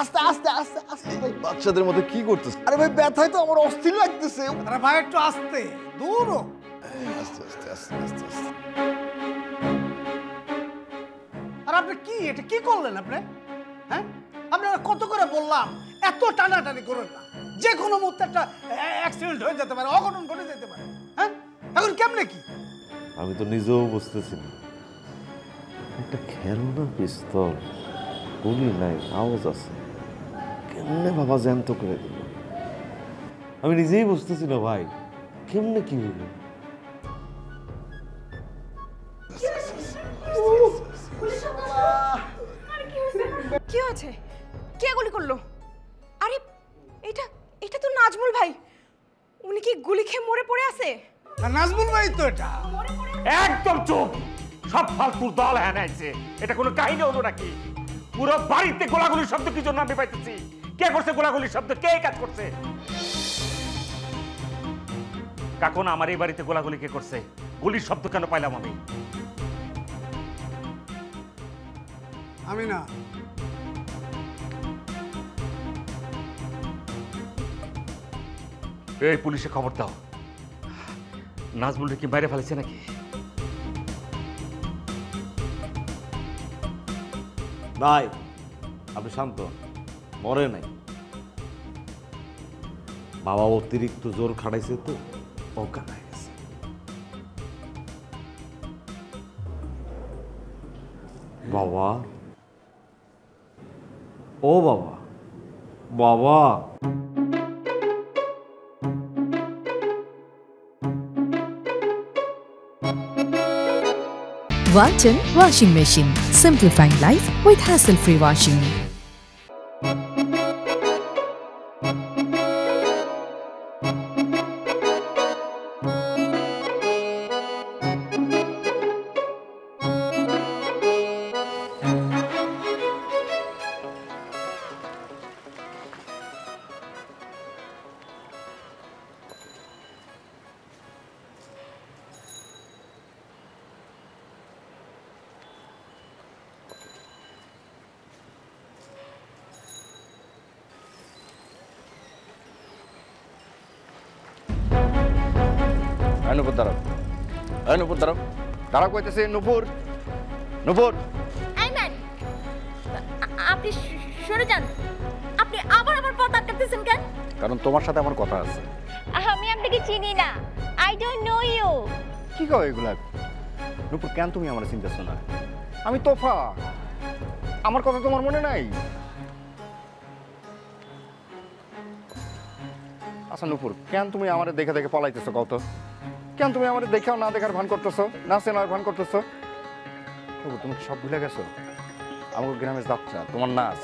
আস্তে আস্তে আস্তে আস্তে ভাই, বাচ্চাদের মতো কি করতেছ? আরে ভাই ব্যথায় তো আমার অস্থির লাগতেছে। আরে ভাই একটু আস্তে, দূর আস্তে আস্তে আস্তে আস্তে আস্তে। আর আপনি কি এটা কি করলেন আপনি? হ্যাঁ, আপনারা কত করে বললাম এত টানাটানি করেন না, যে কোনো মুহূর্তে একটা অ্যাক্সিডেন্ট হয়ে যেতে পারে, অঘটন ঘটে যেতে পারে। হ্যাঁ, এখন কেমনে কি? আমি তো নিজেও বুঝতেছি না, একটা খেলনা পিস্তল, গুলি নাই, আওয়াজ আছে, কেমনে বাবা জ্যান্ত করে দিল? আমি নিজেই বুঝতেছি না ভাই, কেমনে কি হইল? কি হয়েছে? কে গুলি করলো? আরে এটা এটা তো নাজমুল ভাই। উনি কি গুলি খেয়ে মরে পড়ে আছে? নাজমুল ভাই তো এটা। একদম চুপ, সব ফালতুর দল হ্যাঁ আইছে। এটা কোনো কাহিনী হলো নাকি? পুরো বাড়িতে গোলাগুলির শব্দ কি জন্য আমি পাইতেছি? কে করছে গোলাগুলির শব্দ? কে কাজ করছে? কাকুন, আমার এই বাড়িতে গোলাগুলি কে করছে? গুলির শব্দ কেন পাইলাম আমি? আমি না। এই পুলিশে খবর দাও, নাজমুলকে কি বাইরে ফেলেছে নাকি? ভাই আপনি শান্ত, মরে নাই, বাবা অতিরিক্ত জোর খাটাইছে তো অজ্ঞান হয়ে গেছে। বাবা, ও বাবা, বাবা Walton Washing Machine. Simplifying life with hassle-free washing. নুপুর দাঁড়াও, নুপুর দাঁড়াও, দাঁড়াও কইতেছে। নুপুর, নুপুর, আপনি সরে যান। আপনি আবার আমার পথ আটকাতেছেন কেন? কারণ তোমার সাথে আমার কথা আছে। আমি আপনাকে চিনি না। I don't know you. কি কও এগুলা? নুপুর, কেন তুমি আমার চিন্তাছো না? আমি তোফা, আমার কথা তোমার মনে নাই? আচ্ছা নুপুর, কেন তুমি আমার দেখে দেখে পলাইতেছো কত? কেন তুমি আমার দেখাও না দেখার ভান করতেছো, না চেনার ভান করতেছো? নুপুর, তুমি কি সব ভুলে গেছো? আমার গ্রামের যাত্রা, তোমার নাচ,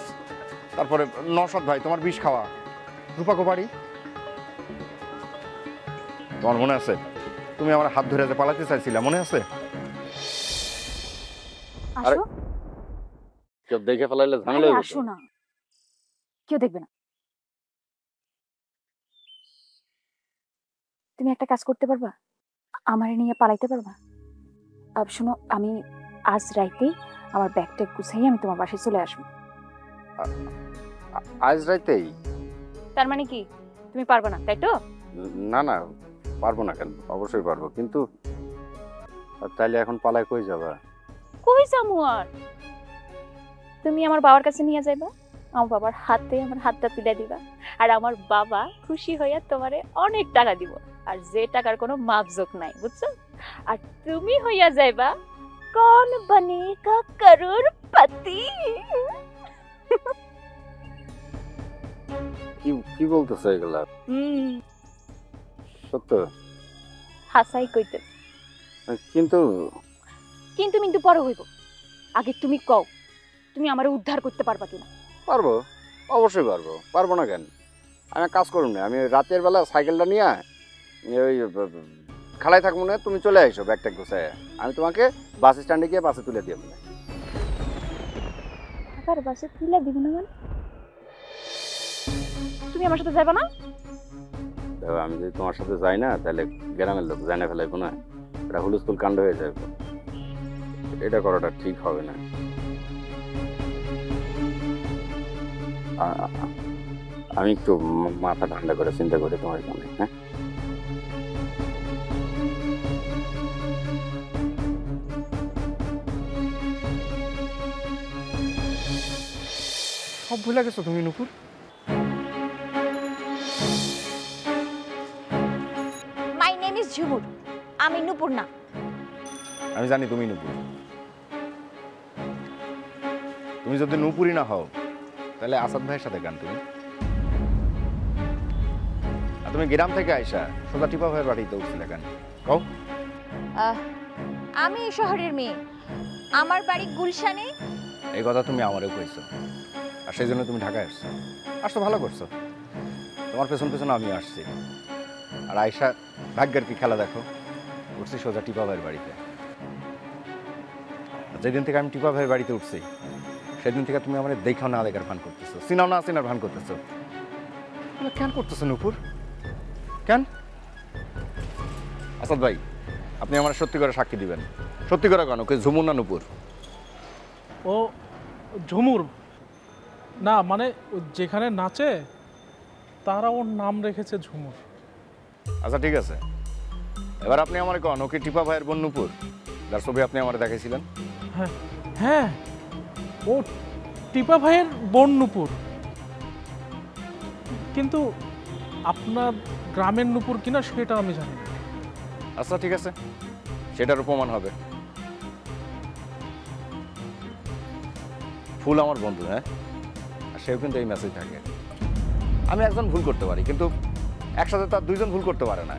তারপরে নওশাদ ভাই তোমার বিষ খাওয়া, রূপাকো বাড়ি, তোমার মনে আছে? তুমি আমার হাত ধরে যে পালাতে চাইছিলা, মনে আছে? আসো। কেউ দেখে ফেলাইলে ঝামেলা হবে। আসো না, কেউ দেখবে না। তুমি একটা কাজ করতে পারবা? আমারে নিয়ে পালাইতে পারবা? শোনো, আমি আজ রাইতেই আমার ব্যাগটা গুছাই আমি তোমার বাসায় চলে আসবো। আজ রাইতেই? তার মানে কি তুমি পারবা না, তাই তো? না না, পারবো না কেন, অবশ্যই পারবো, কিন্তু তাইলে এখন পালায় কই যাবা? কই যামু আর? তুমি আমার বাবার কাছে নিয়ে যাইবা, আমার বাবার হাতে আমার হাতটা তুলে দিবা, আর আমার বাবা খুশি হইয়া তোমারে অনেক টাকা দিব, আর যে টাকার কোনো মাপজোক নাই, বুঝছো? আর তুমি হইয়া যাইবা কোন বনেগা করোড়পতি। কি কি বলতেছো এগুলা? সত্য? হাসাই কইতে। কিন্তু কিন্তু পরে হইব, আগে তুমি কও তুমি আমারে উদ্ধার করতে পারবা কিনা? পারবো, অবশ্যই পারবো, পারবো না কেন? আমি কাজ করুন না, আমি রাতের বেলা সাইকেলটা নিয়ে ওই খালাই থাকবো না, তুমি চলে আইসো ব্যাগটা গুছায়, আমি তোমাকে বাস স্ট্যান্ডে গিয়ে বাসে তুলে দিয়ে মনে। আবার বাসে তুলে দিব না মানে? তুমি আমার সাথে যাবে না? আমি যদি তোমার সাথে যাই না, তাহলে গ্রামের লোক জানে ফেলাইবো না, এটা হুলস্থুল কাণ্ড হয়ে যাবে, এটা করাটা ঠিক হবে না। আমি একটু মাথা ঠান্ডা করে চিন্তা করি তোমার জন্য। হ্যাঁ, সব ভুলে গেছো তুমি নুপুর। মাই নেম ইজ ঝুমুর, আমি নুপুর না। আমি জানি তুমি নুপুর। তুমি যদি নুপুরি না হও তাহলে আসাদ ভাইয়ের সাথে গান তুমি। আর তুমি গ্রাম থেকে আইসা সোজা টিপা ভাইয়ের বাড়িতে উঠছিলে কেন কও? আমি শহরের মেয়ে, আমার বাড়ি গুলশানে। এই কথা তুমি আমারও কইছো, আর সেই জন্য তুমি ঢাকায় আসছো। আসতো ভালো করছো, তোমার পেছন পেছন আমি আসছি। আর আয়সা ভাগ্যের কি খেলা দেখো, উঠছি সোজা টিপা ভাইয়ের বাড়িতে। যেদিন থেকে আমি টিপা ভাইয়ের বাড়িতে উঠছি সেদিন থেকে তুমি আমার দেখাও না দেখার ভান করতেছো, চিনাও না চিনার ভান করতেছো। কেন করতেছো নুপুর, কেন? আসাদ ভাই, আপনি আমার সত্যি করে সাক্ষী দিবেন। সত্যি করে কেন, কে ঝুমুর না নুপুর? ও ঝুমুর না, মানে যেখানে নাচে তারা ওর নাম রেখেছে ঝুমুর। আচ্ছা ঠিক আছে, এবার আপনি আমার কন, ওকে টিপা ভাইয়ের বোন নুপুর যার ছবি আপনি আমার দেখাইছিলেন? হ্যাঁ হ্যাঁ, ও টিপা ভাইয়ের বোন নুপুর। কিন্তু আপনার গ্রামের নুপুর কিনা সেটা আমি জানি না। আচ্ছা ঠিক আছে, সেটারও প্রমাণ হবে। ফুল আমার বন্ধু, হ্যাঁ, আর সেও কিন্তু এই মেসেজ থাকে। আমি একজন ভুল করতে পারি, কিন্তু একসাথে তার দুইজন ভুল করতে পারে না।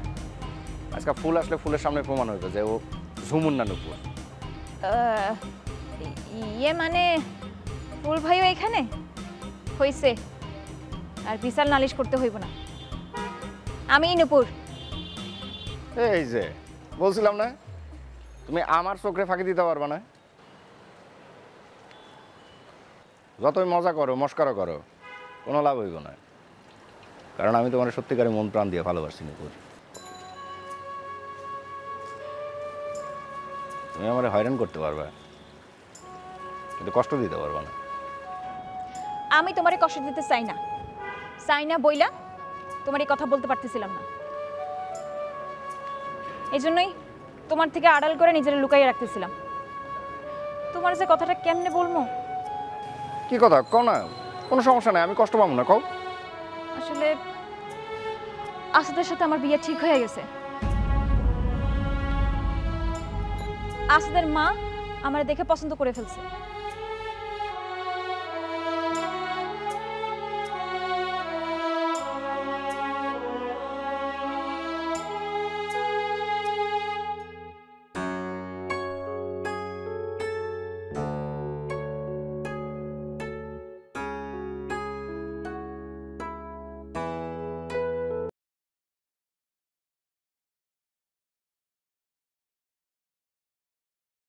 আজকে ফুল আসলে ফুলের সামনে প্রমাণ হইবে যে ও ঝুমুর না নুপুর। ইয়ে মানে ফুল ভাইও এখানে হইছে, আর বিশাল নালিশ করতে হইব না। আমি নুপুর। এই যে বলছিলাম না, তুমি আমার চোখে ফাঁকি দিতে পারবে না। যতই মজা করো মস্করা করো কোনো লাভ হইব না, কারণ আমি তোমার সত্যিকারে মন প্রাণ দিয়ে ভালোবাসি নুপুর। তুমি আমার হয়রান করতে পারবে কিন্তু কষ্ট দিতে পারবে না। আমি তোমারে কষ্ট দিতে চাই না, চাই না বইলা তোমার এই কথা বলতে পারতেছিলাম না। এই জন্যই তোমার থেকে আড়াল করে নিজের লুকাইয়ে রাখতেছিলাম। তোমার যে কথাটা কেমনে বলবো? কি কথা কও না, কোনো সমস্যা নাই, আমি কষ্ট পাবো না, কও। আসলে আসাদের সাথে আমার বিয়ে ঠিক হয়ে গেছে। আসাদের মা আমার দেখে পছন্দ করে ফেলছে।